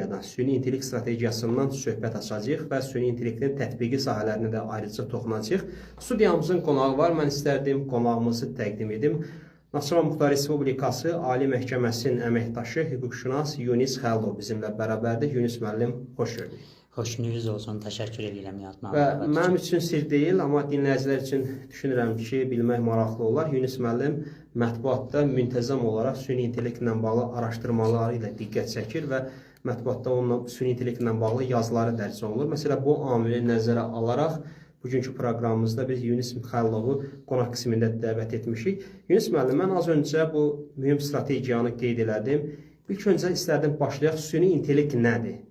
strategiyadan, süni intellekt strategiyasından söhbət açacağıq və süni intellektin tətbiqi sahələrinə də ayrıca toxunacağıq. Studiyamızın qonağı var. Mən istərdim qonağımızı təqdim edim. Naxçıvan Muxtar Respublikası Ali Məhkəməsinin əməkdaşı, hüquqşünas Yunis Xəlilov bizimlə bərabərdir. Yunis müəllim, xoş gördük. Xoşunuz olsun, təşəkkür edirəm Nihat müəllim. Və mənim üçün sir deyil, amma dinləyicilər üçün düşünürəm ki, bilmək maraqlı olar. Yunis müəllim mətbuatda müntəzəm olaraq süni intellektlə bağlı araşdırmaları ilə diqqət çəkir və mətbuatda onunla süni intellektlə bağlı yazıları dərc olunur. Məsələn, bu amili nəzərə alaraq bugünkü proqramımızda biz Yunis Xəlilovu qonaq qismində dəvət etmişik. Yunis müəllim, mən az öncə bu mühüm strategiyanı qeyd elədim. İlk öncə istərdim başlayaq, süni intellekt nədir?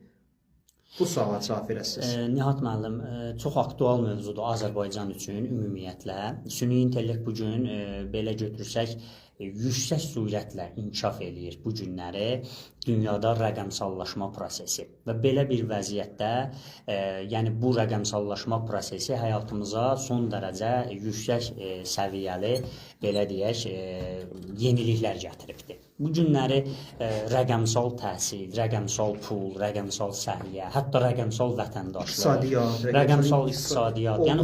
Bu suala cavab verəsiniz. Nihat müəllim, çox aktual mövzudur Azərbaycan üçün ümumiyyətlə. Süni intellekt bu gün belə götürsək, yüksək sürətlə inkişaf eləyir bu günləri dünyada rəqəmsallaşma prosesi. Və belə bir vəziyyətdə, yəni bu rəqəmsallaşma prosesi həyatımıza son dərəcə yüksək səviyyəli, belə deyək, yeniliklər gətiribdir. Bu günləri rəqəmsal təhsil, rəqəmsal pul, rəqəmsal səhiyyə, hətta rəqəmsal vətəndaşlıq, rəqəmsal iqtisadiyyat, yəni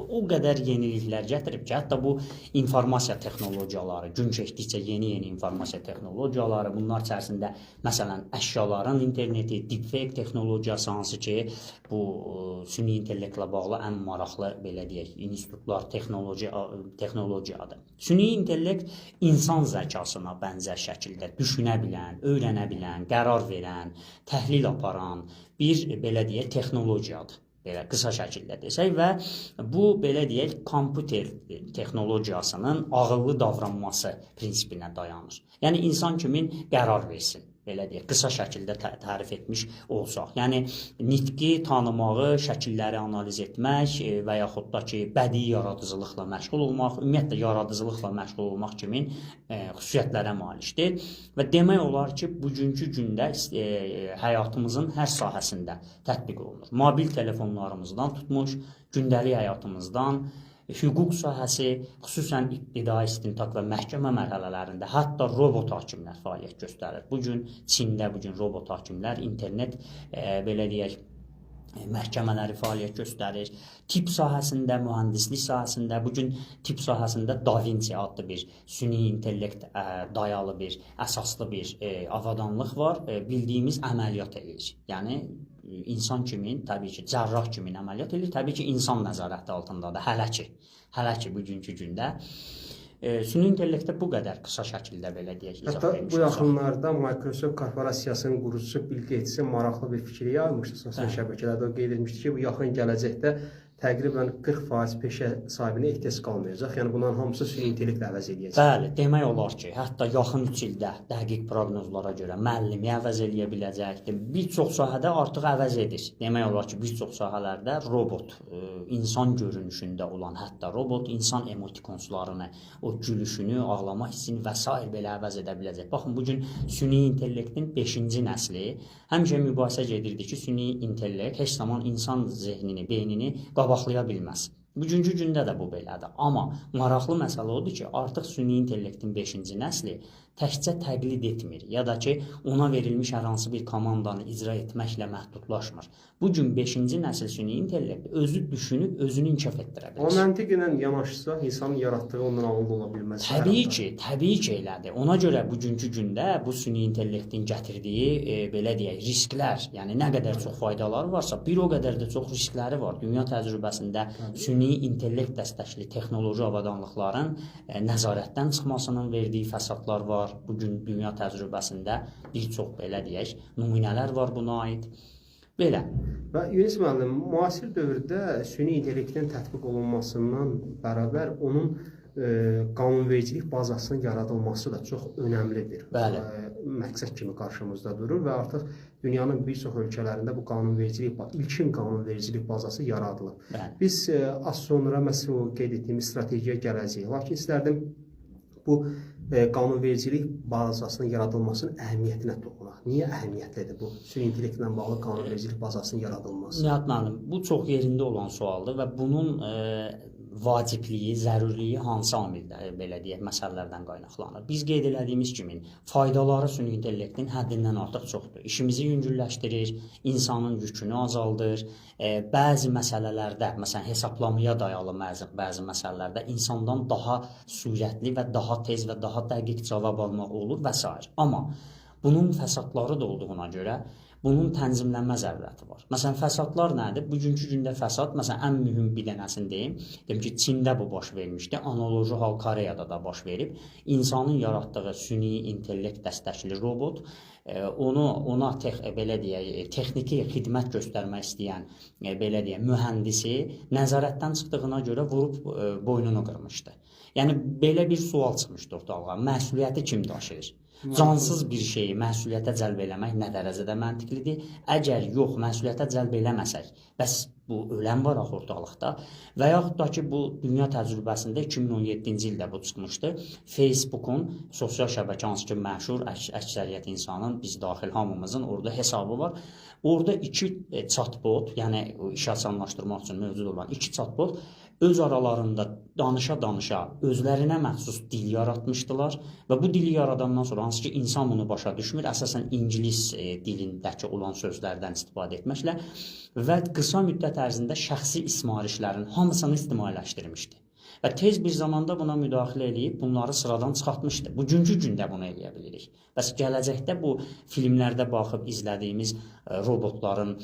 o qədər yeniliklər gətirib ki, hətta bu informasiya texnologiyaları, gün keçdikcə yeni informasiya texnologiyaları, bunlar içərisində məsələn əşyaların interneti, deepfake texnologiyası, hansı ki bu süni intellektlə bağlı ən maraqlı, belə deyək, institutlar, texnologiyadır. Süni intellekt insan zəkasına bənzər şəkildə düşünə bilən, öyrənə bilən, qərar verən, təhlil aparan bir, belə deyək, texnologiyadır. Belə qısa şəkildə desək və bu, belə deyək, kompüter texnologiyasının ağıllı davranması prinsipinə dayanır. Yəni, insan kimin qərar versin, belə deyək, qısa şəkildə tərif etmiş olsaq. Yəni, nitqi tanımağı, şəkilləri analiz etmək və yaxud da ki, bədii yaradıcılıqla məşğul olmaq, ümumiyyətlə, yaradıcılıqla məşğul olmaq kimin xüsusiyyətlərə malikdir. Və demək olar ki, bugünkü gündə həyatımızın hər sahəsində tətbiq olunur. Mobil telefonlarımızdan tutmuş, gündəlik həyatımızdan, hüquq sahəsi, xüsusən ibtidai istintaq və məhkəmə mərhələlərində hətta robot hakimlər fəaliyyət göstərir. Bugün Çində robot hakimlər, internet, belə deyək, məhkəmələri fəaliyyət göstərir. Tip sahəsində, mühəndislik sahəsində, bugün tip sahəsində Da Vinci adlı bir süni intellekt dayalı bir, əsaslı bir avadanlıq var. Bildiyimiz əməliyyat edir. Yəni, insan kimin, təbii ki, cərrah kimin əməliyyat edir, təbii ki, insan nəzarəti altındadır, hələ ki, bugünkü gündə. Süni intellektdə bu qədər qısa şəkildə, belə deyək, izah vermişdir. Hətta bu yaxınlarda Microsoft korporasiyasının qurucusu Bill Gates'in maraqlı bir fikri yayılmışdı sosial şəbəkələrdə. O qeyd etmişdi ki, bu yaxın gələcəkdə təqribən 40% peşə sahibinə ehtiyac qalmayacaq. Yəni, bunların hamısı süni intellekt əvəz edəcək. Bəli, demək olar ki, hətta yaxın 3 ildə dəqiq proqnozlara görə müəllimi əvəz edə biləcəkdir. Bir çox sahədə artıq əvəz edir. Demək olar ki, bir çox sahələrdə robot, insan görünüşündə olan hətta robot, insan emotikonslarını, o gülüşünü, ağlama hissini və s. belə əvəz edə biləcək. Baxın, bugün süni intellektin 5-ci nəsli həmişə mübahisə gedirdi ki, süni intellekt heç zaman insan zehnini, beynini qabaqlaya bilməz. Bugünkü gündə də bu belədir. Amma maraqlı məsələ odur ki, artıq süni intellektin 5-ci nəsli təkcə təqlid etmir, ya da ki, ona verilmiş hər hansı bir komandanı icra etməklə məhdudlaşmır. Bugün 5-ci nəsil süni intellekt özü düşünüb, özünü inkişaf etdirə bilir. O məntiq ilə yanaşsaq, insanın yaratdığı ondan ağıllı ola bilməz. Təbii ki, elədir. Ona görə bugünkü gündə bu süni intellektin gətirdiyi, belə deyək, risklər, yəni nə qədər çox faydaları varsa, bir o qədər də çox riskləri var. Dünya təcrübəsində süni intellekt dəstəkli texnoloji avadanlıqların nəzarətdən çıxmasının verdiyi fəsadlar var. Bugün dünya təcrübəsində bir çox, belə deyək, nümunələr var buna aid. Belə. Və Yunis müəllim, müasir dövrdə süni intellektin tətbiq olunmasından bərabər onun qanunvericilik bazasının yaradılması da çox önəmlidir. Bəli. Məqsəd kimi qarşımızda durur və artıq dünyanın bir çox ölkələrində bu ilkin qanunvericilik bazası yaradılıb. Bəli. Biz az sonra məsələn o qeyd etdiyimiz strategiyə gələcəyik. Lakin istərdim bu qanunvericilik bazasının yaradılmasının əhəmiyyətinə toxunaq. Niyə əhəmiyyətlidir bu süni intellektlə bağlı qanunvericilik bazasının yaradılması? Nihat müəllim, bu çox yerində olan sualdır və bunun vacibliyi, zəruriliyi hansı amildə, belə deyək, məsələlərdən qaynaqlanır? Biz qeyd elədiyimiz kimi, faydaları süni intellektin həddindən artıq çoxdur. İşimizi yüngülləşdirir, insanın yükünü azaldır. Bəzi məsələlərdə, məsələn, hesablamaya dayalı bəzi məsələlərdə insandan daha sürətli və daha tez və daha dəqiq cavab almaq olur və s. Amma bunun fəsadları da olduğuna görə bunun tənzimlənmə zərurəti var. Məsələn, fəsadlar nədir? Bugünkü gündə fəsad, məsələn, ən mühüm bir dənəsini deyim. Deyim ki, Çində bu baş vermişdi. Analoji hal Koreyada da baş verib. İnsanın yaratdığı süni intellekt dəstəkli robot ona belə deyək, texniki xidmət göstərmək istəyən belə deyək, mühəndisi nəzarətdən çıxdığına görə vurub boynunu qırmışdı. Yəni belə bir sual çıxmışdı ortalığa. Məsuliyyəti kim daşıyır? Cansız bir şeyi məsuliyyətə cəlb eləmək nə dərəcədə məntiqlidir? Əgər yox, məsuliyyətə cəlb eləməsək, bəs bu ölən var axı ortalıqda və yaxud da ki, bu dünya təcrübəsində 2017-ci ildə bu çıxmışdı. Facebookun sosial şəbəkə hansı ki, məşhur əksəriyyət insanın, biz daxil hamımızın orada hesabı var. Orada iki chatbot, yəni işi asanlaşdırmaq üçün mövcud olan iki chatbot öz aralarında danışa-danışa özlərinə məxsus dil yaratmışdılar və bu dili yaradandan sonra hansı ki insan bunu başa düşmür, əsasən ingilis dilindəki olan sözlərdən istifadə etməklə və qısa müddət ərzində şəxsi ismarişlərin hamısını ictimailəşdirmişdi. Və tez bir zamanda buna müdaxilə edib bunları sıradan çıxartmışdı. Bugünkü gündə bunu eləyə bilirik. Bəs gələcəkdə bu filmlərdə baxıb izlədiyimiz robotların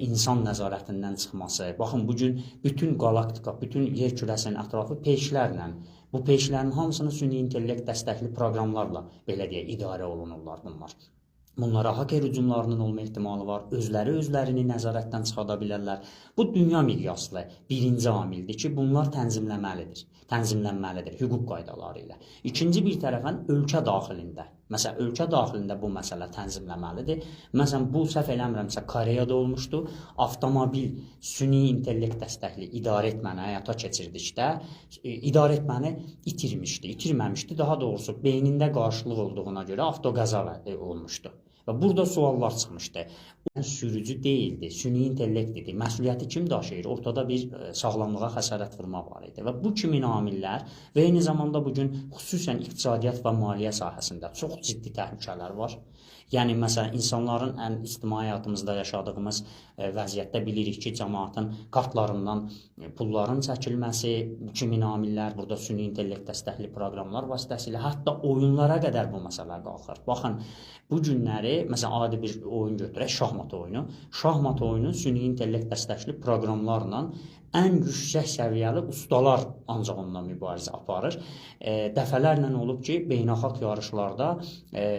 insan nəzarətindən çıxması, baxın bugün bütün qalaktika, bütün yer kürəsinin ətrafı peşlərlə, bu peşlərin hamısını süni intellekt dəstəkli proqramlarla belə deyək, idarə olunurlar bunlar. Bunlara hacker hücumlarının olma ehtimalı var. Özlərini nəzarətdən çıxarda bilərlər. Bu dünya miqyaslı birinci amildir ki, bunlar tənzimlənməlidir hüquq qaydaları ilə. İkinci bir tərəfən ölkə daxilində. Məsələn, ölkə daxilində bu məsələ tənzimləməlidir. Məsələn, bu səhv eləmirəmsə Koreyada olmuşdu. Avtomobil süni intellekt dəstəkli idarə etməni həyata keçirdikdə idarə etməni itirməmişdi. Daha doğrusu beynində qarşılıq olduğuna görə avtoqəza olmuşdu. Və burada suallar çıxmışdı. Sürücü deyildi, süni intellekt idi. Məsuliyyəti kim daşıyır? Ortada bir sağlamlığa xəsarət vurma var idi. Və bu kimi amillər və eyni zamanda bugün xüsusən iqtisadiyyat və maliyyə sahəsində çox ciddi təhlükələr var. Yəni, məsələn, insanların ən ictimai həyatımızda yaşadığımız vəziyyətdə bilirik ki, cəmaatın kartlarından pulların çəkilməsi, bu kimi amillər, burada süni intellekt dəstəkli proqramlar vasitəsilə, hətta oyunlara qədər bu məsələ qalxır. Baxın, bu günləri, məsələn, adi bir oyun götürək, şahmat oyunu. Şahmat oyunu süni intellekt dəstəkli proqramlarla ən yüksək səviyyəli ustalar ancaq ondan mübarizə aparır. Dəfələrlə olub ki, beynəlxalq yarışlarda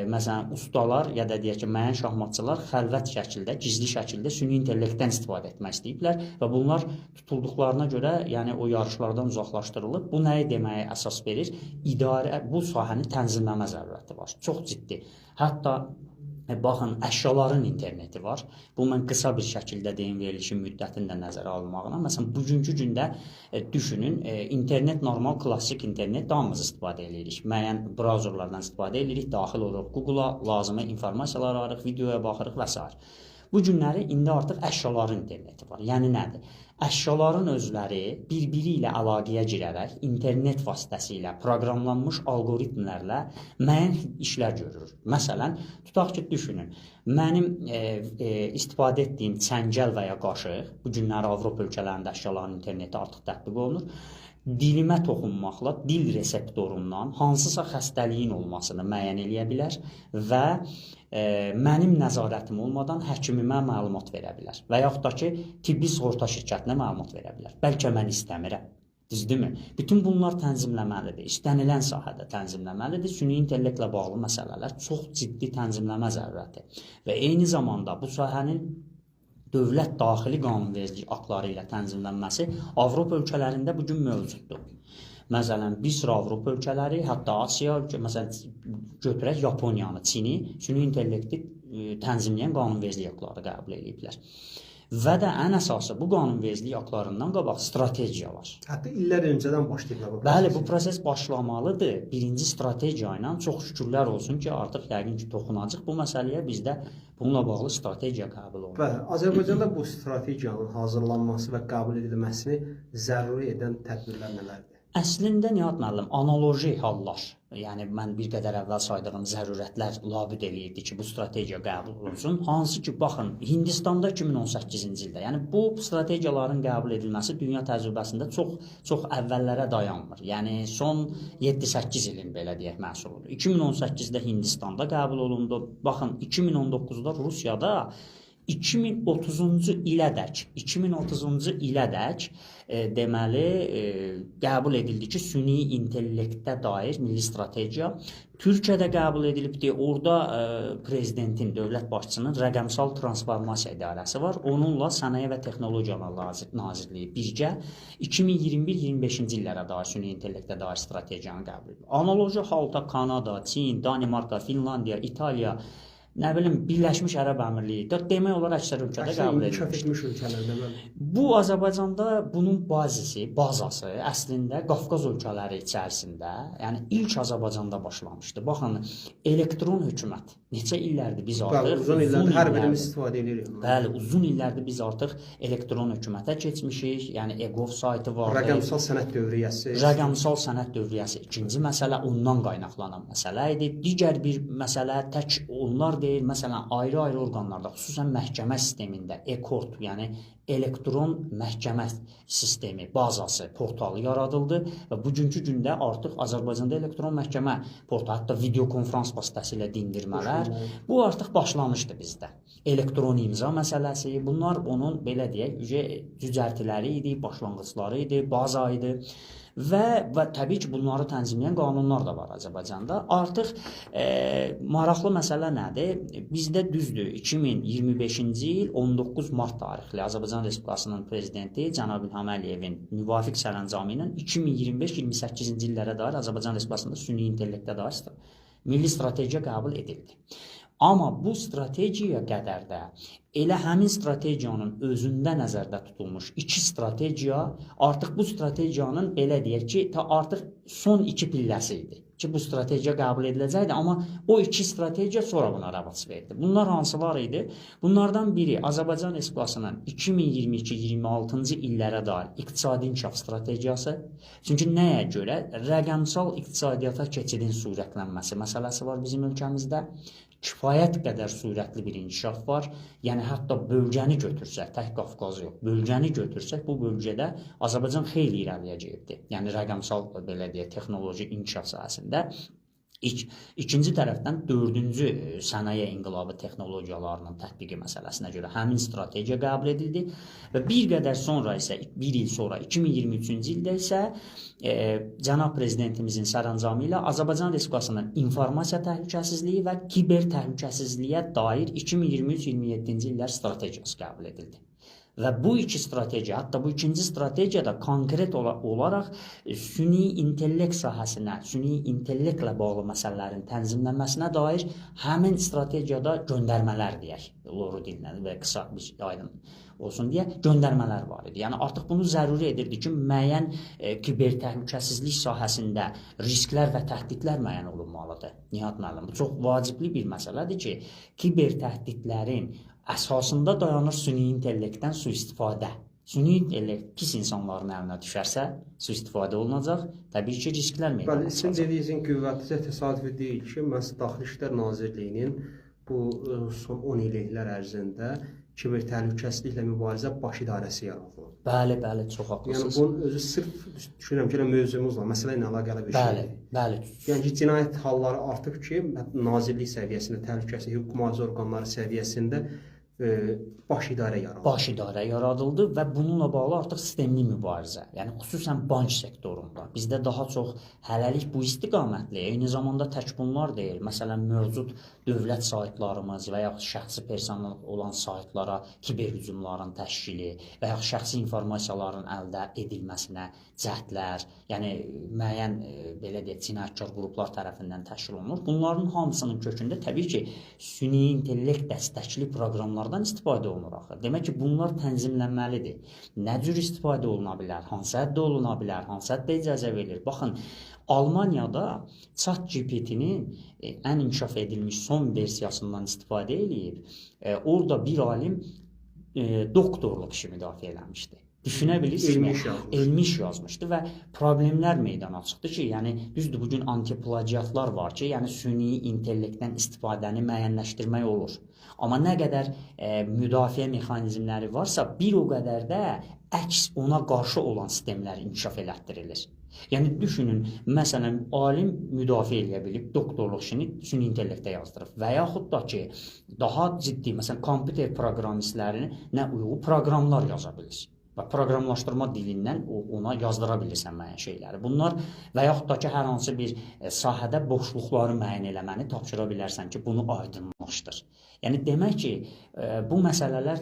məsələn, ustalar ya da deyək ki, müəyyən şahmatçılar xəlvət şəkildə, gizli şəkildə süni intellektdən istifadə etmək istəyiblər və bunlar tutulduqlarına görə, yəni o yarışlardan uzaqlaşdırılıb. Bu nəyi deməyə əsas verir? İdarə bu sahəni tənzimləmə zərurəti var. Çox ciddi. Hətta baxın, əşyaların interneti var. Bu, mən qısa bir şəkildə deyim, verilişin müddətini də nəzərə almağına. Məsələn, bugünkü gündə düşünün, internet, normal, klassik internet damımız istifadə edirik. Müəyyən brauzerlardan istifadə edirik, daxil oluruq Google-a, lazımi informasiyalar arıq, videoya baxırıq və s. Bu günləri indi artıq əşyaların interneti var. Yəni nədir? Əşyaların özləri bir-biri ilə əlaqəyə girərək internet vasitəsilə proqramlanmış algoritmlərlə müəyyən işlər görür. Məsələn, tutaq ki, düşünün, mənim istifadə etdiyim çəngəl və ya qaşıq, bu günləri Avropa ölkələrində əşyaların interneti artıq tətbiq olunur. Dilimə toxunmaqla dil reseptorundan hansısa xəstəliyin olmasını müəyyən eləyə bilər və mənim nəzarətim olmadan həkimimə məlumat verə bilər və yaxud da ki, tibbi sığorta şirkətinə məlumat verə bilər. Bəlkə mən istəmirəm. Düzdürmü? Bütün bunlar tənzimləməlidir. İstənilən sahədə tənzimləməlidir. Süni intellektlə bağlı məsələlər çox ciddi tənzimləmə zərurəti və eyni zamanda bu sahənin dövlət daxili qanunvericilik aktları ilə tənzimlənməsi Avropa ölkələrində bugün mövcuddur. Məsələn, bir sıra Avropa ölkələri, hətta Asiya ölkə, məsələn, götürək Yaponiyanı, Çini, süni intellekti tənzimləyən qanunvericilik aktları qəbul ediblər. Və də ən əsası bu qanunvericilik aktlarından qabaq strategiya var. Hətta illər öncədən başlayıblar bu proses. Bəli, bu proses başlamalıdır. Birinci strategiya ilə çox şükürlər olsun ki, artıq yəqin ki, toxunacaq bu məsələyə, bizdə bununla bağlı strategiya qəbul olunur. Bəli, Azərbaycanda bu strategiyanın hazırlanması və qəbul edilməsini zəruri edən tədbirlər nələrdir? Əslində Nihat müəllim, analoji hallar, yəni mən bir qədər əvvəl saydığım zərurətlər labüd eləyirdi ki, bu strategiya qəbul olunsun. Hansı ki, baxın, Hindistanda 2018-ci ildə, yəni bu strategiyaların qəbul edilməsi dünya təcrübəsində çox əvvəllərə dayanmır. Yəni son 7-8 ilin belə deyək məhsuludur. 2018-də Hindistanda qəbul olundu. Baxın, 2019-da Rusiyada 2030-cu ilədək deməli qəbul edildi ki, süni intellektə dair milli strategiya Türkiyədə qəbul edilibdir. Orada prezidentin, dövlət başçısının rəqəmsal transformasiya idarəsi var. Onunla Sənaye və Texnologiyalar Nazirliyi birgə 2021-25-ci illərə dair süni intellektə dair strategiyanı qəbul edib. Analoji halda Kanada, Çin, Danimarka, Finlandiya, İtaliya, nə bilim, Birləşmiş Ərəb Əmirliyi, demək olar əksər ölkədə qəbul edilmişdir. Bu Azərbaycanda bunun bazası əslində Qafqaz ölkələri içərisində, yəni ilk Azərbaycanda başlamışdı. Baxın, elektron hökumət neçə illərdir biz artıq uzun illərdir hər birimiz istifadə edirik. Bəli, uzun illərdir biz artıq elektron hökumətə keçmişik. Yəni eGov saytı var. Rəqəmsal sənəd dövriyyəsi. Rəqəmsal sənəd dövriyyəsi ikinci məsələ, ondan qaynaqlanan məsələ idi. Digər bir məsələ tək onlar deyil, məsələn, ayrı-ayrı orqanlarda, xüsusən məhkəmə sistemində e-kort, yəni elektron məhkəmə sistemi, bazası, portalı yaradıldı və bugünkü gündə artıq Azərbaycanda elektron məhkəmə portalı, hətta videokonferans vasitəsilə dindirmələr, bu artıq başlamışdı bizdə. Elektron imza məsələsi, bunlar onun, belə deyək, cücərtiləri idi, başlanğıcları idi, baza idi. Və təbii ki, bunları tənzimləyən qanunlar da var Azərbaycanda. Artıq maraqlı məsələ nədir? Bizdə düzdür, 2025-ci il 19 mart tarixli Azərbaycan Respublikasının prezidenti Cənab İlham Əliyevin müvafiq sərəncamı ilə 2025-28-ci illərə dair Azərbaycan Respublikasında süni intellektə dair milli strategiya qəbul edildi. Amma bu strategiyaya qədər də elə həmin strategiyanın özündə nəzərdə tutulmuş iki strategiya artıq bu strategiyanın belə deyək ki, artıq son iki pilləsi idi ki, bu strategiya qəbul ediləcəkdi, amma o iki strategiya sonra buna rəvac verdi. Bunlar hansılar idi? Bunlardan biri Azərbaycan Respublikasının 2022-26-cı illərə dair iqtisadi inkişaf strategiyası. Çünki nəyə görə? Rəqəmsal iqtisadiyyata keçidin sürətlənməsi məsələsi var bizim ölkəmizdə. Kifayət qədər sürətli bir inkişaf var. Yəni, hətta bölgəni götürsək, tək Qafqaz yox, bölgəni götürsək, bu bölgədə Azərbaycan xeyli irəliləyəcəkdir. Yəni, rəqəmsal, belə deyək, texnoloji inkişaf sahəsində. İkinci tərəfdən dördüncü sənaye inqilabı texnologiyalarının tətbiqi məsələsinə görə həmin strategiya qəbul edildi və bir qədər sonra isə, bir il sonra, 2023-cü ildə isə Cənab Prezidentimizin sərəncamı ilə Azərbaycan Respublikasının informasiya təhlükəsizliyi və kiber təhlükəsizliyə dair 2023-27-ci illər strategiyası qəbul edildi. Və bu iki strategiya, hətta bu ikinci strategiyada konkret olaraq süni intellekt sahəsinə, süni intellektlə bağlı məsələlərin tənzimlənməsinə dair həmin strategiyada göndərmələr deyək, loru dillə və qısa bir aydın olsun deyə göndərmələr var idi. Yəni artıq bunu zəruri edirdi ki, müəyyən kiber təhlükəsizlik sahəsində risklər və təhdidlər müəyyən olunmalıdır. Nihat müəllim, bu çox vacibli bir məsələdir ki, kiber təhdidlərin əsasında dayanır süni intellektdən sui-istifadə. Süni intellekt pis insanların əlinə düşərsə, sui-istifadə olunacaq, təbii ki, risklər meydana çıxacaq. Sizin dediyinizin qüvvəticə təsadüfi deyil ki, məhz Daxili İşlər Nazirliyinin bu son 10 illiklər ərzində kiber təhlükəsizliklə mübarizə baş idarəsi yaradılıb. Bəli, çox haqlısınız. Yəni, bunun özü sırf düşünürəm ki, mövzumuzla, məsələ ilə əlaqəli bir şeydir. Bəli. Yəni ki, cinayət halları artıq ki, nazirlik səviyyəsində, təhlükəsizlik hüquq mühafizə orqanları səviyyəsində baş idarə yaradıldı. Baş idarə yaradıldı və bununla bağlı artıq sistemli mübarizə, yəni xüsusən bank sektorunda bizdə daha çox hələlik bu istiqamətli, eyni zamanda tək bunlar deyil. Məsələn, mövcud dövlət saytlarımız və yaxud şəxsi personal olan saytlara kiber hücumların təşkili və yaxud şəxsi informasiyaların əldə edilməsinə cəhdlər, yəni müəyyən belə deyək, cinayətkar qruplar tərəfindən təşkil olunur. Bunların hamısının kökündə təbii ki, süni intellekt dəstəkli proqramlar onlardan istifadə olunur axı. Demək ki, bunlar tənzimlənməlidir. Nə cür istifadə oluna bilər, hansı həddə oluna bilər, hansı həddə icazə verilir. Baxın, Almaniyada ChatGPT-nin ən inkişaf edilmiş son versiyasından istifadə edib, orada bir alim doktorluq işi müdafiə eləmişdi. Düşünə bilirsiniz, elmi iş yazmışdı və problemlər meydana çıxdı ki, yəni düzdür, bugün antiplagiatlar var ki, yəni süni intellektdən istifadəni müəyyənləşdirmək olur. Amma nə qədər müdafiə mexanizmləri varsa, bir o qədər də əks ona qarşı olan sistemlər inkişaf elətdirilir. Yəni düşünün, məsələn, alim müdafiə eləyə bilib, doktorluq işini süni intellektə yazdırıb və yaxud da ki, daha ciddi, məsələn, kompüter proqramistlərinə uyğun proqramlar yaza bilir. Və proqramlaşdırma dilindən ona yazdıra bilirsən müəyyən şeyləri. Bunlar və yaxud da ki, hər hansı bir sahədə boşluqları müəyyən eləməni tapşıra bilərsən ki, bunu aydınlaşdır. Yəni demək ki, bu məsələlər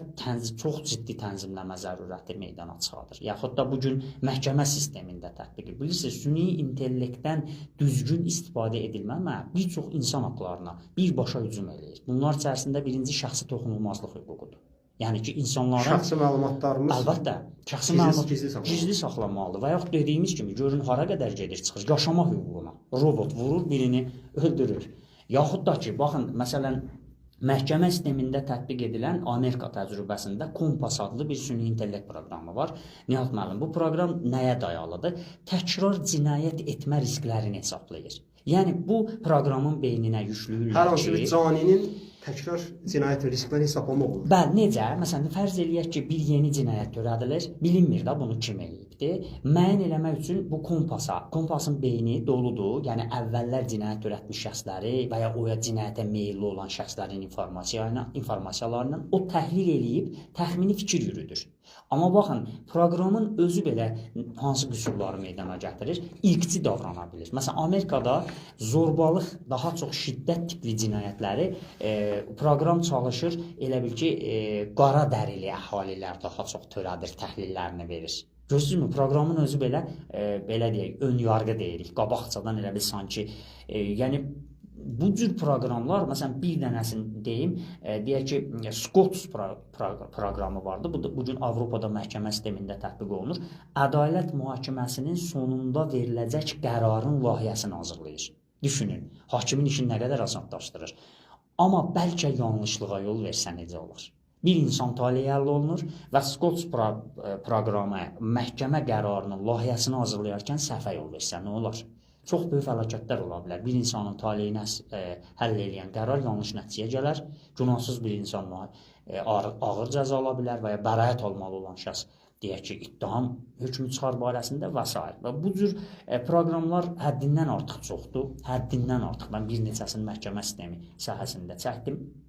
çox ciddi tənzimləmə zərurəti meydana çıxardır. Yaxud da bugün məhkəmə sistemində tətbiq edilir. Bilirsiniz, süni intellektdən düzgün istifadə edilməmə bir çox insan haqlarına birbaşa hücum eləyir. Bunlar içərisində birinci şəxsi toxunulmazlıq hüququdur. Yəni ki, insanların şəxsi məlumatlarımız əlbəttə, şəxsi məlumat gizli saxlanmalıdır. Və yaxud dediyimiz kimi, görün hara qədər gedir, çıxır, yaşama hüququna. Robot vurur, birini öldürür. Yaxud da ki, baxın, məsələn, məhkəmə sistemində tətbiq edilən Amerika təcrübəsində Kompas adlı bir süni intellekt proqramı var. Nihat müəllim, bu proqram nəyə dayalıdır? Təkrar cinayət etmə risklərini hesablayır. Yəni, bu proqramın beyninə yüklüyürlər ki... Hər hansı bir caninin təkrar cinayət riskləri hesablamaq olur. Bəli, necə? Məsələn, fərz eləyək ki, bir yeni cinayət törədilir, bilinmir də bunu kim eləyibdir. Müəyyən eləmək üçün bu kompasın beyni doludur, yəni əvvəllər cinayət törətmiş şəxsləri və ya o cinayətə meyilli olan şəxslərin informasiyalarından o təhlil eləyib, təxmini fikir yürüdür. Amma baxın, proqramın özü belə hansı qüsurları meydana gətirir, ilkçi davrana bilir. Məsələn, Amerikada zorbalıq, daha çox şiddət tipli cinayətləri proqram çalışır, elə bil ki, qara dərili əhalilər daha çox törədir, təhlillərini verir. Görürsünüzmü? Proqramın özü belə deyək, ön yarğı deyirik, qabaqcadan elə bil sanki, yəni, bu cür proqramlar, məsələn, bir dənəsini deyim, deyək ki, SCOTUS proqramı vardı. Bu gün Avropada məhkəmə sistemində tətbiq olunur. Ədalət mühakiməsinin sonunda veriləcək qərarın layihəsini hazırlayır. Düşünün, hakimin işini nə qədər asanlaşdırır. Amma bəlkə yanlışlığa yol versə necə olar? Bir insan taleyi əldə olunur və SCOTUS proqramı məhkəmə qərarının layihəsini hazırlayarkən səhvə yol versə nə olar? Çox böyük fəlakətlər ola bilər. Bir insanın taleyini həll edən qərar yanlış nəticəyə gələr. Günahsız bir insan ağır cəza ala bilər və ya bəraət almalı olan şəxs deyək ki, ittiham hökmü çıxar barəsində və s. Və bu cür proqramlar həddindən artıq çoxdur. Həddindən artıq. Mən bir neçəsini məhkəmə sistemi sahəsində çəkdim.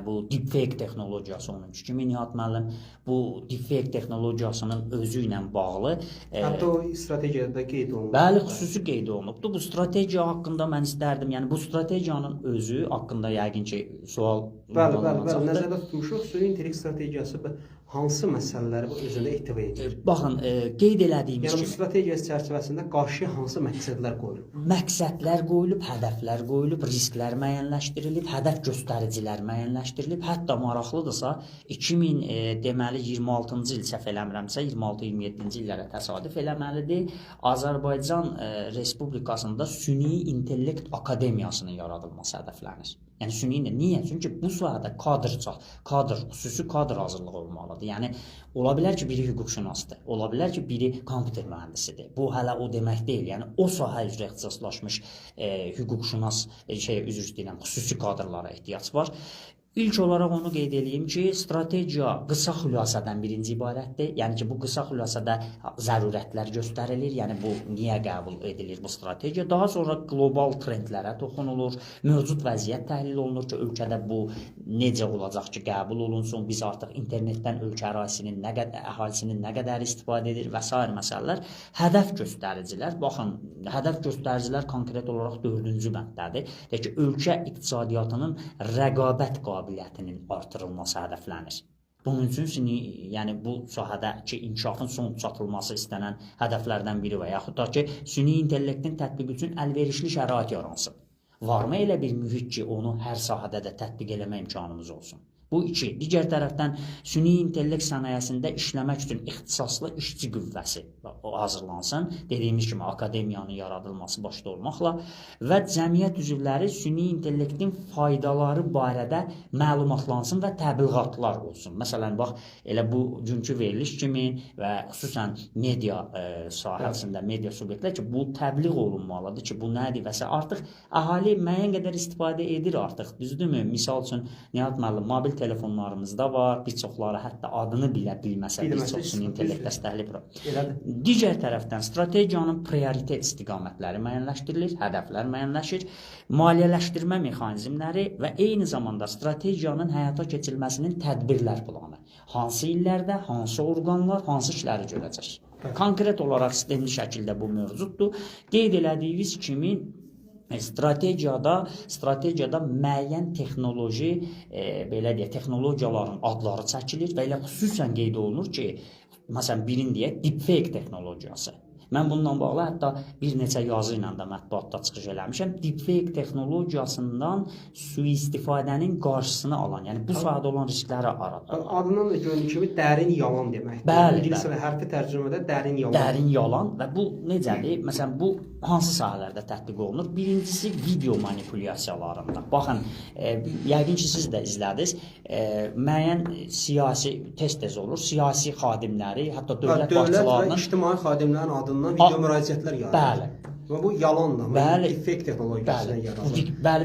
Bu deepfake texnologiyası onun kimi Nihat müəllim, bu deepfake texnologiyasının özü ilə bağlı hətta o strategiyada qeyd olunub. Bəli, xüsusi qeyd olunubdur. Bu strategiya haqqında mən istərdim, yəni bu strategiyanın özü haqqında yəqin ki, sual Bəli, nəzərdə tutmuşuq. Süni intellekt strategiyası hansı məsələləri özündə ehtiva edir? Baxın, qeyd elədiyimiz kimi. Yəni, bu strategiya çərçivəsində qarşıya hansı məqsədlər qoyulub? Məqsədlər qoyulub, hədəflər qoyulub, risklər müəyyənləşdirilib, hədəf göstəricilər müəyyənləşdirilib. Hətta maraqlıdırsa, 2026-cı il səhv eləmirəmsə, 26-27-ci illərə təsadüf eləməlidir. Azərbaycan Respublikasında Süni İntellekt Akademiyasının yaradılması hədəflənir. Yəni süni intellekt. Niyə? Çünki bu sahədə xüsusi kadr hazırlığı olmalıdır. Yəni ola bilər ki, biri hüquqşünasdır, ola bilər ki, biri kompüter mühəndisidir. Bu hələ o demək deyil. Yəni o sahə üzrə ixtisaslaşmış hüquqşünas xüsusi kadrlara ehtiyac var. İlk olaraq onu qeyd edeyim ki, strategiya qısa xülasədən birinci ibarətdir. Yəni ki, bu qısa xülasədə zərurətlər göstərilir. Yəni bu niyə qəbul edilir bu strategiya? Daha sonra qlobal trendlərə toxunulur. Mövcud vəziyyət təhlil olunur ki, ölkədə bu necə olacaq ki, qəbul olunsun. Biz artıq internetdən ölkə əhalisinin nə qədər istifadə edir və s. məsələlər. Hədəf göstəricilər. Baxın, hədəf göstəricilər konkret olaraq 4-cü bəndədir. Deyək ki, ölkə iqtisadiyyatının rəqabət qabiliyyətinin artırılması hədəflənir. Bunun üçün yəni bu sahədəki inkişafın son çatılması istənən hədəflərdən biri və yaxud da ki, süni intellektin tətbiqi üçün əlverişli şərait yaransın. Varmı elə bir mühit ki, onu hər sahədə də tətbiq eləmə imkanımız olsun? Bu iki. Digər tərəfdən süni intellekt sənayesində işləmək üçün ixtisaslı işçi qüvvəsi hazırlansın. Dediyimiz kimi akademiyanın yaradılması başda olmaqla və cəmiyyət üzvləri süni intellektin faydaları barədə məlumatlansın və təbliğatlar olsun. Məsələn, bax, elə bu günkü veriliş kimi və xüsusən media sahəsində media subyektlər ki, bu təbliğ olunmalıdır ki, bu nədir və s. Artıq əhali müəyyən qədər istifadə edir artıq, düzdürmü? Misal üçün, Nihat müəllim, mobil telefonlarımızda var, bir çoxları hətta adını bilə bilməsə, bir çox süni intellekt dəstəkli proqram. Digər tərəfdən strategiyanın prioritet istiqamətləri müəyyənləşdirilir, hədəflər müəyyənləşir, maliyyələşdirmə mexanizmləri və eyni zamanda strategiyanın həyata keçirilməsinin tədbirlər planı. Hansı illərdə, hansı orqanlar, hansı işləri görəcək? Konkret olaraq sistemli şəkildə bu mövcuddur. Qeyd elədiyiniz kimi strategiyada müəyyən texnoloji, belə deyək, texnologiyaların adları çəkilir və elə xüsusən qeyd olunur ki, məsələn, birini deyək, deepfake texnologiyası. Mən bununla bağlı hətta bir neçə yazı ilə də mətbuatda çıxış eləmişəm. Deepfake texnologiyasından sui-istifadənin qarşısını alan, yəni bu sahədə olan riskləri aradan. Adından da göründüyü kimi dərin yalan deməkdir. Bəli, İngilis və hərfi tərcümədə dərin yalan. Dərin yalan və bu necədir? Məsələn, bu hansı sahələrdə tətbiq olunur? Birincisi video manipulyasiyalarında. Baxın, yəqin ki siz də izlədiniz. Müəyyən siyasi tez-tez olur. Siyasi xadimləri, hətta dövlət başçılarının, və ictimai xadimlərin adından video müraciətlər yaradır. Bəli. Və bu yalandır. Deepfake texnologiyasına yaradır.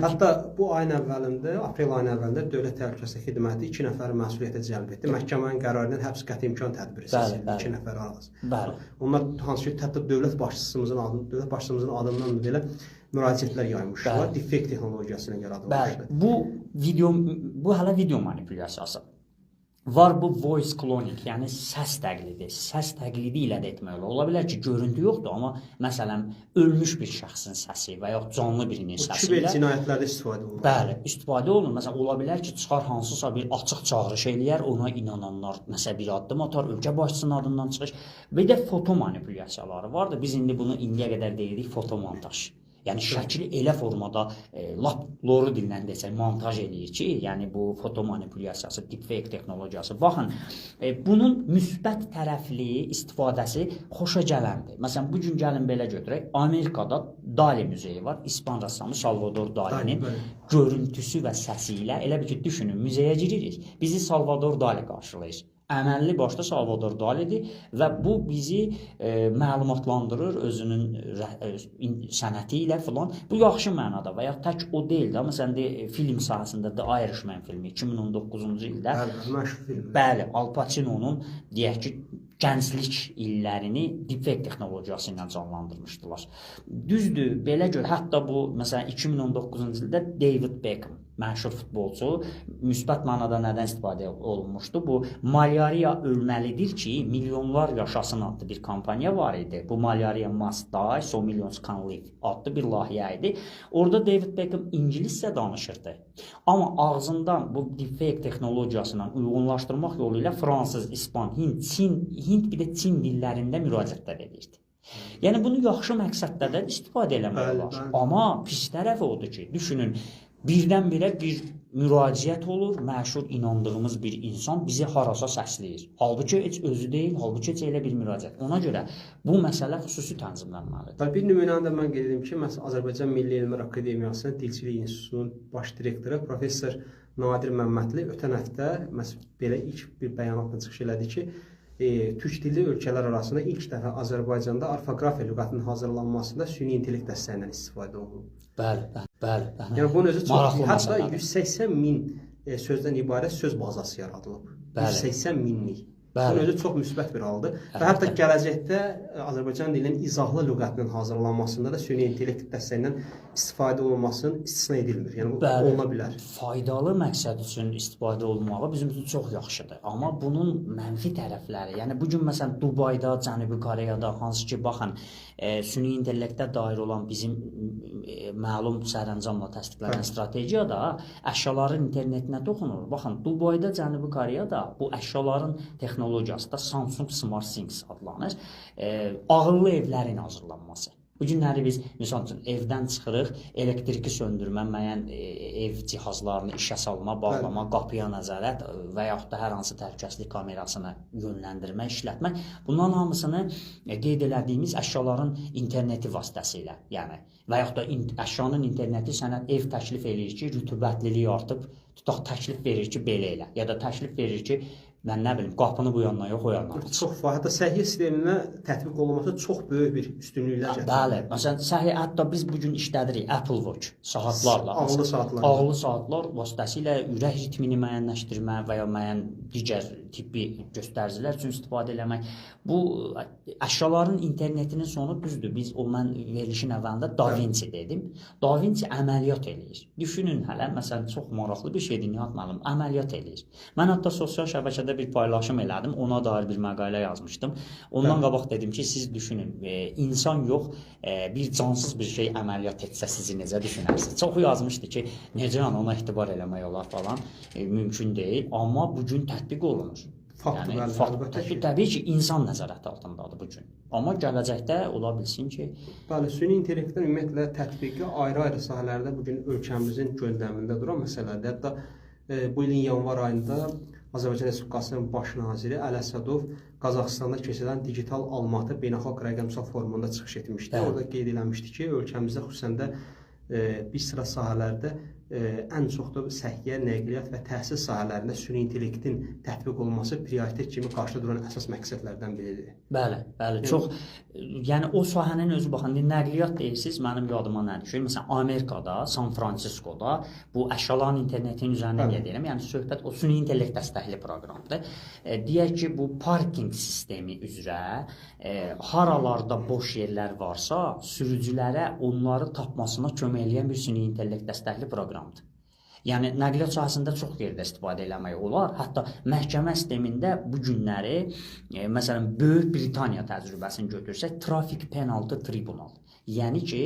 Hətta bu ayın əvvəlində, aprel ayının əvvəlində Dövlət Təhlükəsizlik Xidməti 2 nəfəri məsuliyyətə cəlb etdi. Məhkəmənin qərarı ilə həbs qəti imkan tədbiri seçildi 2 nəfər arasında. Onlar hansı ki, hətta dövlət başçımızın adından belə müraciətlər yaymışlar. Deepfake texnologiyasına yaradılmışdı. Bu hələ video manipulyasiyası. Var bu voice cloning, yəni səs təqlidi. Səs təqlidi ilə də etmək olar. Ola bilər ki, görüntü yoxdur, amma məsələn, ölmüş bir şəxsin səsi və yaxud canlı birinin səsi ilə cinayətlərdə istifadə olunur. Bəli, istifadə olunur. Məsələn, ola bilər ki, çıxar hansısa bir açıq çağırış eləyər, ona inananlar nəsə bir addım atar, ölkə başçısının adından çıxış. Bir də foto manipulyasiyaları vardır. Biz indi bunu indiyə qədər deyirik fotomontaj. Yəni şəkli elə formada lap loru dillə desək montaj eləyir ki, yəni bu foto manipulyasiyası, deepfake texnologiyası. Baxın, bunun müsbət tərəfli istifadəsi xoşa gələndir. Məsələn, bu gün gəlin belə götürək. Amerikada Dali muzeyi var. İspan rəssamı Salvador Dali'nin görüntüsü və səsi ilə elə bir ki, düşünün, müzeyə giririk. Bizi Salvador Dali qarşılayır. Əməlli başda Salvador Dali'dir və bu bizi məlumatlandırır özünün sənəti ilə filan. Bu yaxşı mənada və ya tək o deyil də. Məsələn, film sahəsində The Irishman filmi 2019-cu ildə bəli, Al Pacino'nun deyək ki, gənclik illərini deepfake texnologiyası ilə canlandırmışdılar. Düzdür, belə gör, hətta bu, məsələn, 2019-cu ildə David Beckham, məşhur futbolçu, müsbət mənada nədən istifadə olunmuşdu? Bu, Malyariya ölməlidir ki, milyonlar yaşasın adlı bir kampaniya var idi. Bu, Malyariya must die, so millions can live adlı bir layihə idi. Orada David Beckham ingiliscə danışırdı. Amma ağzından bu deepfake texnologiyasına uyğunlaşdırmaq yolu ilə fransız, ispan, Hind bir də Çin dillərində müraciətlər edirdi. Yəni, bunu yaxşı məqsəddə də istifadə eləmək olar. Amma pis tərəfi odur ki, düşünün, birdən-birə bir müraciət olur, məşhur inandığımız bir insan bizi harasa səsləyir. Halbuki heç özü deyil, halbuki heç elə bir müraciət. Ona görə bu məsələ xüsusi tənzimlənməlidir. Bir nümunəni də mən qeyd edim ki, Azərbaycan Milli Elmlər Akademiyasının Dilçilik İnstitutunun baş direktoru Professor Nadir Məmmədli ötən həftə belə ilk bir bəyanatla çıxış elədi ki, türk dilli ölkələr arasında ilk dəfə Azərbaycanda orfoqrafiya lüğətinin hazırlanmasında süni intellekt dəstəyindən istifadə olunub. Bəli. Yəni bunun özü çox, hətta 180 min sözdən ibarət söz bazası yaradılıb. 180 minlik. Bunun özü çox müsbət bir haldır. Və hətta gələcəkdə Azərbaycan dilinin izahlı lüğətinin hazırlanmasında da süni intellekt dəstəyindən istifadə olunmasının istisna edilmir. Yəni bu oluna bilər. Faydalı məqsəd üçün istifadə olunmağı bizim üçün çox yaxşıdır. Amma bunun mənfi tərəfləri, yəni bugün məsələn Dubayda, Cənubi Koreyada, hansı ki, baxın, süni intellektə dair olan bizim məlum sərəncamla təsdiqlənən strategiyada əşyaların internetinə toxunur. Baxın, Dubayda, Cənubi Koreyada bu əşyaların texnologiyası da Samsung Smart Things adlanır. Ağıllı evlərin hazırlanması. Bu günləri biz məsəl üçün evdən çıxırıq, elektriki söndürmə, müəyyən ev cihazlarını işə salma, bağlama, qapıya nəzarət və yaxud da hər hansı təhlükəsizlik kamerasını yönləndirmə, işlətmək. Bunların hamısını qeyd elədiyimiz əşyaların interneti vasitəsilə, yəni və yaxud da əşyanın interneti sənə ev təklif eləyir ki, rütubətliliyi artıb, tutaq təklif verir ki, belə elə, ya da təklif verir ki, mən nə bilim, qapını bu yandan yox, o yandan aç. Çox var. Hətta səhiyyə sisteminə tətbiq olunması çox böyük bir üstünlüklər gətirir. Bəli. Məsələn, səhiyyə, hətta biz bu gün işlədirik Apple Watch saatlarla. Ağıllı saatlar. Ağıllı saatlar vasitəsilə ürək ritmini müəyyənləşdirmə və ya müəyyən digər tibbi göstəricilər üçün istifadə eləmək. Bu əşyaların internetinin sonu düzdür. Biz mən verilişin əvvəlində Da Vinci dedim. Da Vinci əməliyyat eləyir. Düşünün hələ, məsələn, çox maraqlı bir şeydir, Nihat müəllim, əməliyyat eləyir. Mən hətta sosial şəbəkədə bir paylaşım elədim, ona dair bir məqalə yazmışdım. Ondan qabaq dedim ki, siz düşünün, insan yox, bir cansız bir şey əməliyyat etsə sizi necə düşünərsiniz? Çoxu yazmışdı ki, necə ona etibar eləmək olar falan, mümkün deyil, amma bu gün tətbiq olunur. Təbii ki, insan nəzarəti altındadır bu gün. Amma gələcəkdə ola bilsin ki... Bəli, süni intellektin ümumiyyətlə tətbiqi ayrı-ayrı sahələrdə bu gün ölkəmizin gündəmində duran məsələdir. Hətta bu ilin yanvar ayında Azərbaycan Respublikasının baş naziri Əli Əsədov Qazaxıstanda keçirilən Digital Almatı beynəlxalq rəqəmsal forumunda çıxış etmişdi. Orada qeyd eləmişdi ki, ölkəmizdə xüsusən də bir sıra sahələrdə ən çox da səhiyyə, nəqliyyat və təhsil sahələrində süni intellektin tətbiq olunması prioritet kimi qarşıda duran əsas məqsədlərdən biridir. Bəli, bəli. Çox, yəni o sahənin özü baxın, nəqliyyat deyirsiniz, mənim yadıma nə düşür? Məsələn, Amerikada, San Fransiskoda bu əşyaların internetinin üzərində gedirəm. Yəni söhbət o süni intellekt dəstəkli proqramdır. Deyək ki, bu parking sistemi üzrə haralarda boş yerlər varsa, sürücülərə onları tapmasına kömək edən bir süni intellekt dəstəkli proqram. Yəni, nəqliyyat sahəsində çox yerdə istifadə eləmək olar. Hətta məhkəmə sistemində bu günləri, məsələn, Böyük Britaniya təcrübəsini götürsək, Traffic Penalty Tribunal. Yəni ki,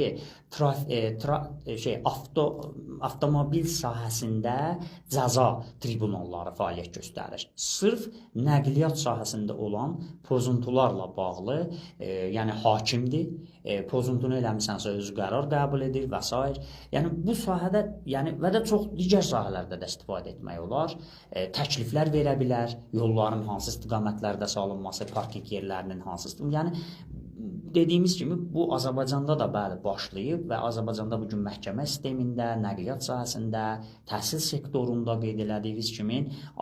avtomobil sahəsində cəza tribunalları fəaliyyət göstərir. Sırf nəqliyyat sahəsində olan pozuntularla bağlı, yəni hakimdir, pozuntunu eləmisənsə özü qərar qəbul edir və s. Yəni, bu sahədə, yəni, və də çox digər sahələrdə də istifadə etmək olar. Təkliflər verə bilər, yolların hansı istiqamətlərdə salınması, parking yerlərinin hansı istiqamətlərdə. Yəni, dediyimiz kimi, bu Azərbaycanda da bəli başlayıb və Azərbaycanda bugün məhkəmə sistemində, nəqliyyat sahəsində, təhsil sektorunda qeyd elədiyimiz kimi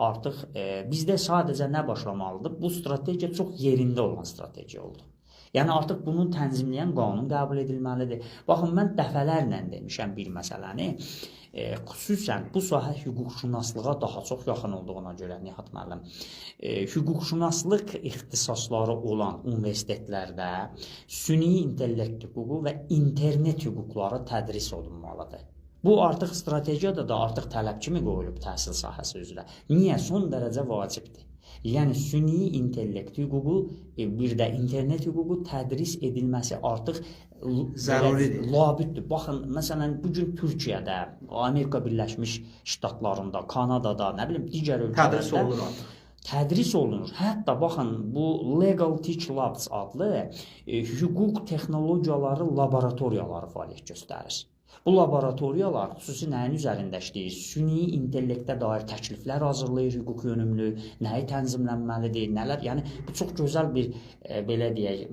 artıq bizdə sadəcə nə başlamalıdır? Bu strategiya çox yerində olan strategiya oldu. Yəni artıq bunu tənzimləyən qanun qəbul edilməlidir. Baxın, mən dəfələrlə demişəm bir məsələni. Xüsusən bu sahə hüquqşünaslığa daha çox yaxın olduğuna görə, Nihat müəllim, hüquqşünaslıq ixtisasları olan universitetlərdə süni intellekt hüququ və internet hüquqları tədris olunmalıdır. Bu artıq strategiyada da artıq tələb kimi qoyulub təhsil sahəsi üzrə. Niyə? Son dərəcə vacibdir. Yəni süni intellekt hüququ, bir də internet hüququ tədris edilməsi artıq zəruridir. Labüddür. Baxın, məsələn, bugün Türkiyədə, Amerika Birləşmiş Ştatlarında, Kanadada, nə bilim, digər ölkələrdə tədris olunur artıq. Tədris olunur. Hətta baxın, bu Legal Teach Labs adlı hüquq texnologiyaları laboratoriyaları fəaliyyət göstərir. Bu laboratoriyalar xüsusi nəyin üzərində işləyir? Süni intellektə dair təkliflər hazırlayır, hüquq yönümlü, nəyi tənzimlənməlidir, nələr, yəni bu çox gözəl bir, belə deyək,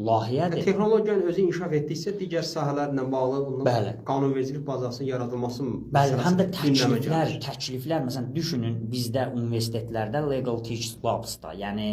layihədir. Texnologiyanın özü inkişaf etdikcə digər sahələrlə bağlı qanunvericilik bazasının yaradılması bəli, həm də təkliflər, məsələn, düşünün, bizdə universitetlərdə Legal Teach Labs-da, yəni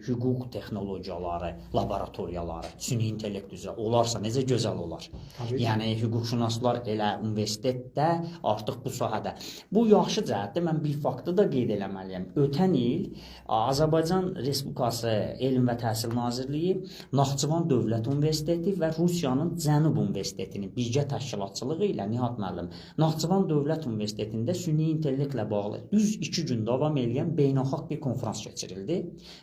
hüquq texnologiyaları, laboratoriyaları, süni intellekt üzrə olarsa necə gözəl olar. Yəni hüquqşünaslar elə universitetdə, artıq bu sahədə. Bu yaxşı cəhətdir, mən bir faktı da qeyd eləməliyəm. Ötən il Azərbaycan Respublikası Elm və Təhsil Nazirliyi, Naxçıvan Dövlət Universiteti və Rusiyanın Cənub Universitetinin birgə təşkilatçılığı ilə, Nihat müəllim, Naxçıvan Dövlət Universitetində süni intellektlə bağlı düz 2 gün davam edən beynəlxalq bir konfrans keçirildi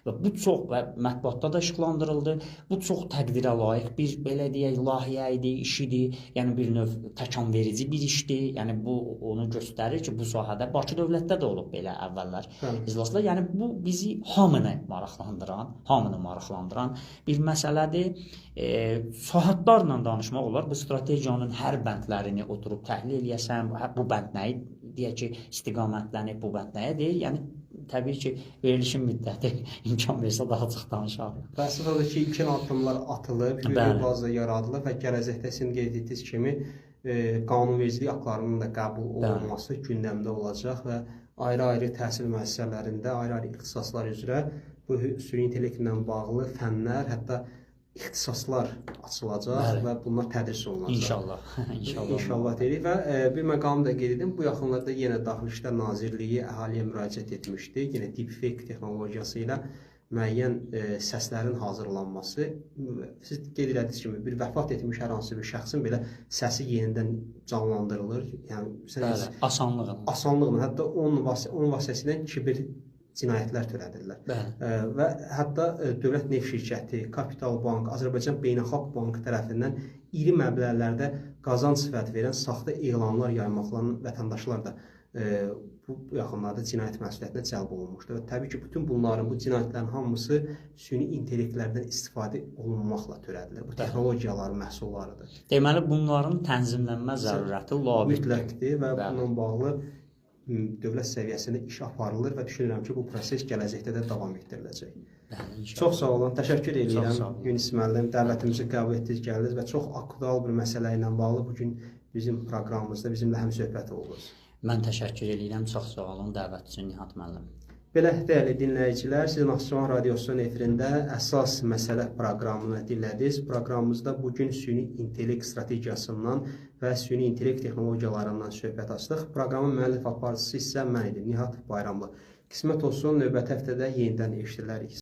və bu çox və mətbuatda da işıqlandırıldı. Bu çox təqdirə layiq bir, belə deyək, layihə idi, iş idi, yəni bir növ təkanverici bir işdir. Yəni bu onu göstərir ki, bu sahədə Bakı dövlətdə də olub belə əvvəllər iclaslar. Yəni bu bizi hamını maraqlandıran bir məsələdir. Saatlarla danışmaq olar. Bu strategiyanın hər bəndlərini oturub təhlil eləyəsən, bu bənd nə deyək ki, istiqamətlənib, bu bənd nəyə deyil? Yəni təbii ki, verilişin müddəti imkan versə daha çox danışarıq. Və əsas odur ki, ilkin addımlar atılıb, hüquqi baza yaradılıb və gələcəkdə sizin qeyd etdiyiniz kimi qanunvericilik aktlarının da qəbul olunması gündəmdə olacaq və ayrı-ayrı təhsil müəssisələrində, ayrı-ayrı ixtisaslar üzrə bu süni intellektlə bağlı fənlər, hətta ixtisaslar açılacaq və bunlar tədris olunacaq. İnşallah. İnşallah deyirik və bir məqamı da qeyd edim. Bu yaxınlarda yenə Daxili İşlər Nazirliyi əhaliyə müraciət etmişdi. Yenə deepfake texnologiyası ilə müəyyən səslərin hazırlanması. Siz qeyd etdiyiniz kimi bir vəfat etmiş hər hansı bir şəxsin belə səsi yenidən canlandırılır. Yəni asanlıqla, hətta onun vasitəsilə kiber cinayətlər törədirlər. Və hətta Dövlət Neft Şirkəti, Kapital Bank, Azərbaycan Beynəlxalq Bankı tərəfindən iri məbləğlərdə qazanc vəd verən saxta elanlar yaymaqla vətəndaşlar da bu yaxınlarda cinayət məsuliyyətinə cəlb olunmuşdur. Və təbii ki, bütün bunların, bu cinayətlərin hamısı süni intellektlərdən istifadə olunmaqla törədilir. Bu texnologiyaların məhsullarıdır. Deməli, bunların tənzimlənmə zərurəti mütləqdir və bununla bağlı dövlət səviyyəsində iş aparılır və düşünürəm ki, bu proses gələcəkdə də davam etdiriləcək. Çox sağ olun, təşəkkür edirəm Yunus müəllim, dəvətimizi qəbul etdiniz, gəldiniz və çox aktual bir məsələ ilə bağlı bugün bizim proqramımızda bizimlə həmsöhbət oldunuz. Mən təşəkkür edirəm, çox sağ olun dəvət üçün Nihat müəllim. Belə dəyərli dinləyicilər, siz Naxçıvan Radiosunun efirində əsas məsələ proqramını dinlədiniz. Proqramımızda bugün süni intellekt strategiyasından və süni intellekt texnologiyalarından söhbət açdıq. Proqramın müəllif aparıcısı isə mən idim, Nihat Bayramlı. Qismət olsun, növbəti həftədə yenidən eşidilərik.